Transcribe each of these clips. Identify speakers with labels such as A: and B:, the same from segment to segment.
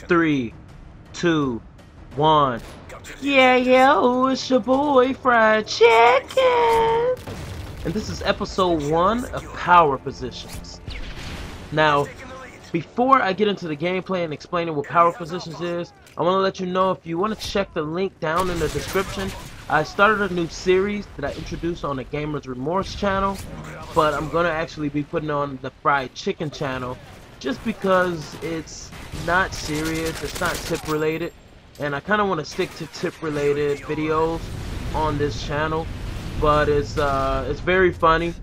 A: 3, 2, 1. Yeah, yo, it's your boy Fried Chicken, and this is episode 1 of Power Positions. Now, before I get into the gameplay and explaining what Power Positions is, I want to let you know, if you want to check the link down in the description, I started a new series that I introduced on the Gamer's Remorse channel, but I'm going to actually be putting on the Fried Chicken channel just because it's not serious, it's not tip related, and I kind of want to stick to tip related videos on this channel, but it's very funny.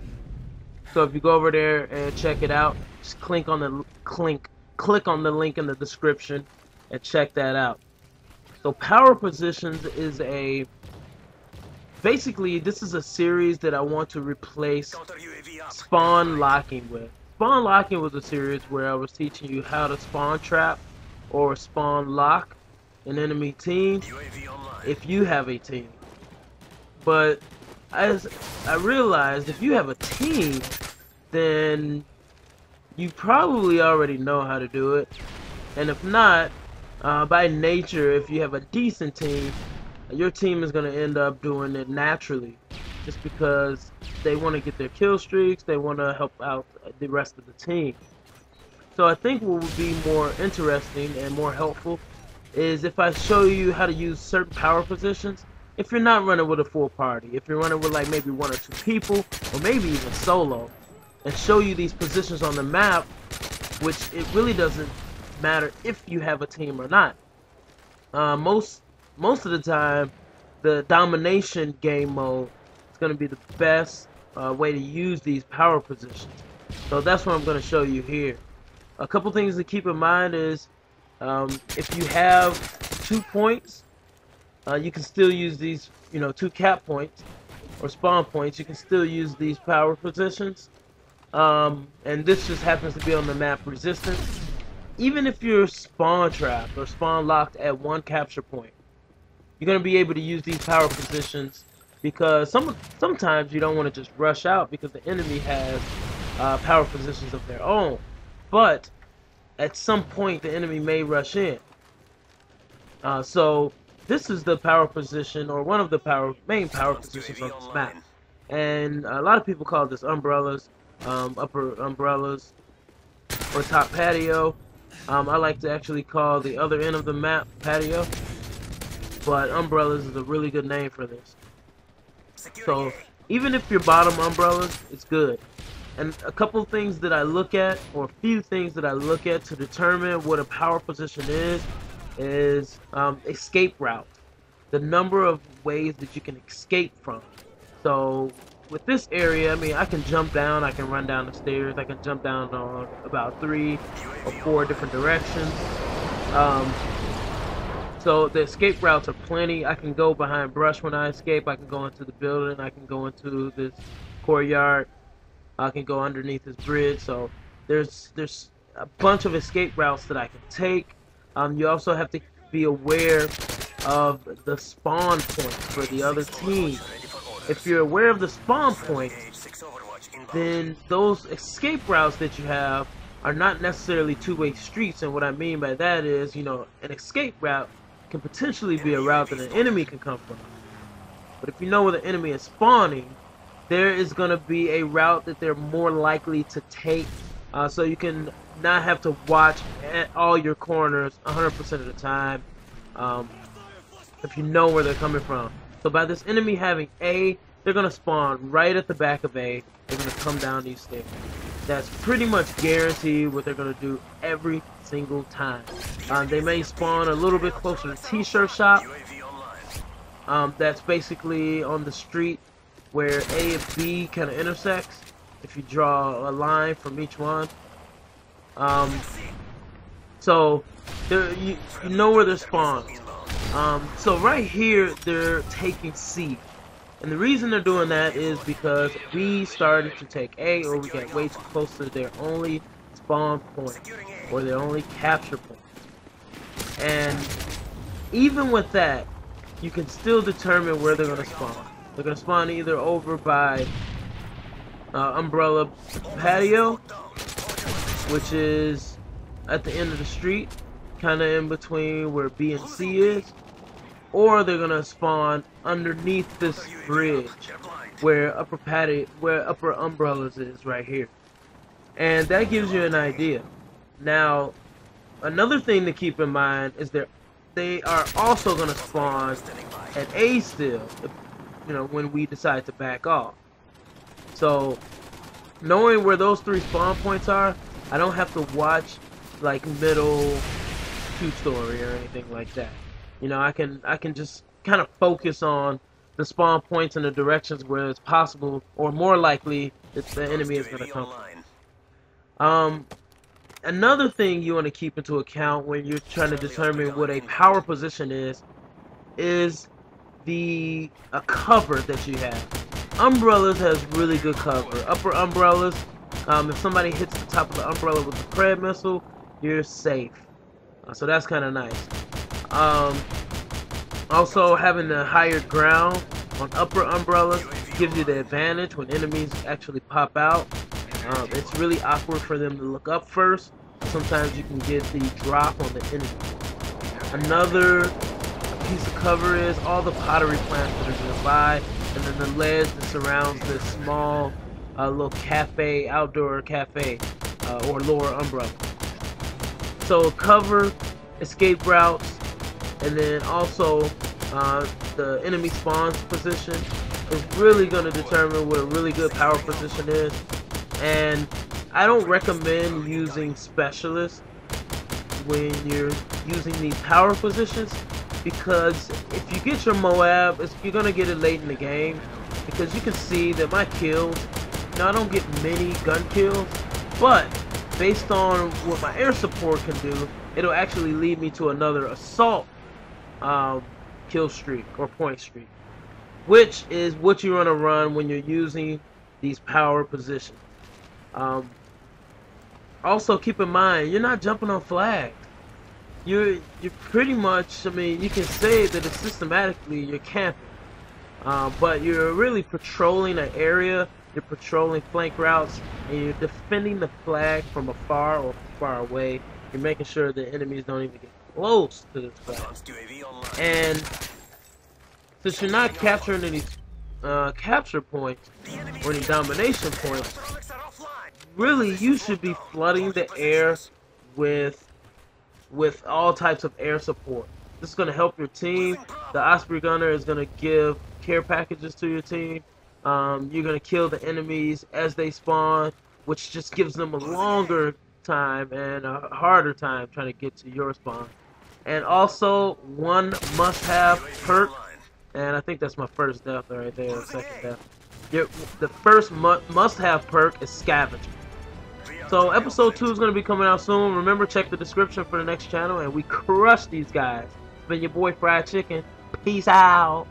A: So if you go over there and check it out, just click on the link in the description and check that out. So Power Positions is basically this is a series that I want to replace spawn locking with. Spawn locking was a series where I was teaching you how to spawn trap or spawn lock an enemy team if you have a team. But as I realized, if you have a team, then you probably already know how to do it. And if not, by nature, if you have a decent team, your team is going to end up doing it naturally, just because they want to get their kill streaks, they want to help out the rest of the team. So I think what would be more interesting and more helpful is if I show you how to use certain power positions if you're not running with a full party, if you're running with like maybe 1 or 2 people, or maybe even solo, and show you these positions on the map, which it really doesn't matter if you have a team or not. Most of the time, the domination game mode is going to be the best way to use these power positions. So that's what I'm going to show you here. A couple things to keep in mind is if you have 2 points, you can still use these, 2 cap points or spawn points. You can still use these power positions. And this just happens to be on the map Resistance. Even if you're spawn trapped or spawn locked at 1 capture point, you're going to be able to use these power positions, because sometimes you don't want to just rush out because the enemy has power positions of their own. But at some point the enemy may rush in. So this is the power position, or one of the main power positions on this map. And a lot of people call this umbrellas, upper umbrellas, or top patio. I like to actually call the other end of the map patio, but umbrellas is a really good name for this. So even if you're bottom umbrellas, it's good. And a couple of things that I look at, or a few things that I look at to determine what a power position is escape route. The number of ways that you can escape from. So with this area, I mean, I can jump down, I can run down the stairs, I can jump down on about 3 or 4 different directions. So the escape routes are plenty. I can go behind brush when I escape, I can go into the building, I can go into this courtyard, I can go underneath this bridge. So there's a bunch of escape routes that I can take. You also have to be aware of the spawn points for the other team. If you're aware of the spawn point, then those escape routes that you have are not necessarily two-way streets. And what I mean by that is, an escape route can potentially be a route that an enemy can come from. But if you know where the enemy is spawning, there is going to be a route that they're more likely to take, so you can not have to watch at all your corners 100% of the time, if you know where they're coming from. So by this enemy having A, they're going to spawn right at the back of A. They're going to come down these stairs. That's pretty much guaranteed what they're going to do every single time. They may spawn a little bit closer to T-shirt shop. That's basically on the street where A and B kind of intersects, if you draw a line from each one. So you know where they're spawned. So right here they're taking C, and the reason they're doing that is because we started to take A, or we got way too close to their only spawn point or their only capture point. And even with that, you can still determine where they're going to spawn. They're going to spawn either over by Umbrella Patio, which is at the end of the street, kind of in between where B and C is, or they're gonna spawn underneath this bridge where upper umbrellas is right here. And that gives you an idea. Now, another thing to keep in mind is they are also gonna spawn at A still, when we decide to back off. So, knowing where those 3 spawn points are, I don't have to watch like middle 2-story or anything like that. I can just kind of focus on the spawn points and the directions where it's possible or more likely that the enemy is going to come. Another thing you want to keep into account when you're trying to determine what a power position is the cover that you have. Umbrellas has really good cover. Upper umbrellas, if somebody hits the top of the umbrella with a Pred missile, you're safe. So that's kind of nice. Also, having the higher ground on upper umbrellas gives you the advantage when enemies actually pop out. It's really awkward for them to look up first. Sometimes you can get the drop on the enemy. Another piece of cover is all the pottery plants that are nearby, and then the ledge that surrounds this small little cafe, outdoor cafe, or lower umbrella. So cover, escape routes, and then also the enemy spawn position is really going to determine what a really good power position is. And I don't recommend using specialists when you're using these power positions, because if you get your Moab, you're going to get it late in the game, because you can see that my kills, I don't get many gun kills, but based on what my air support can do, it'll actually lead me to another assault kill streak or point streak, which is what you want to run when you're using these power positions. Also keep in mind, you're not jumping on flags. You're pretty much, you can say that it's systematically you're camping, but you're really patrolling an area. You're patrolling flank routes, and you're defending the flag from afar or far away. You're making sure the enemies don't even get close to this flag. And since you're not capturing any capture points or any domination points, really you should be flooding the air with all types of air support. This is going to help your team. The Osprey Gunner is going to give care packages to your team. You're going to kill the enemies as they spawn, which just gives them a longer time and a harder time trying to get to your spawn. And also, one must-have perk, and I think that's my first death right there, second death. The first must-have perk is Scavenger. So episode 2 is going to be coming out soon. Remember, check the description for the next channel, and we crush these guys. It's been your boy Fried Chicken. Peace out.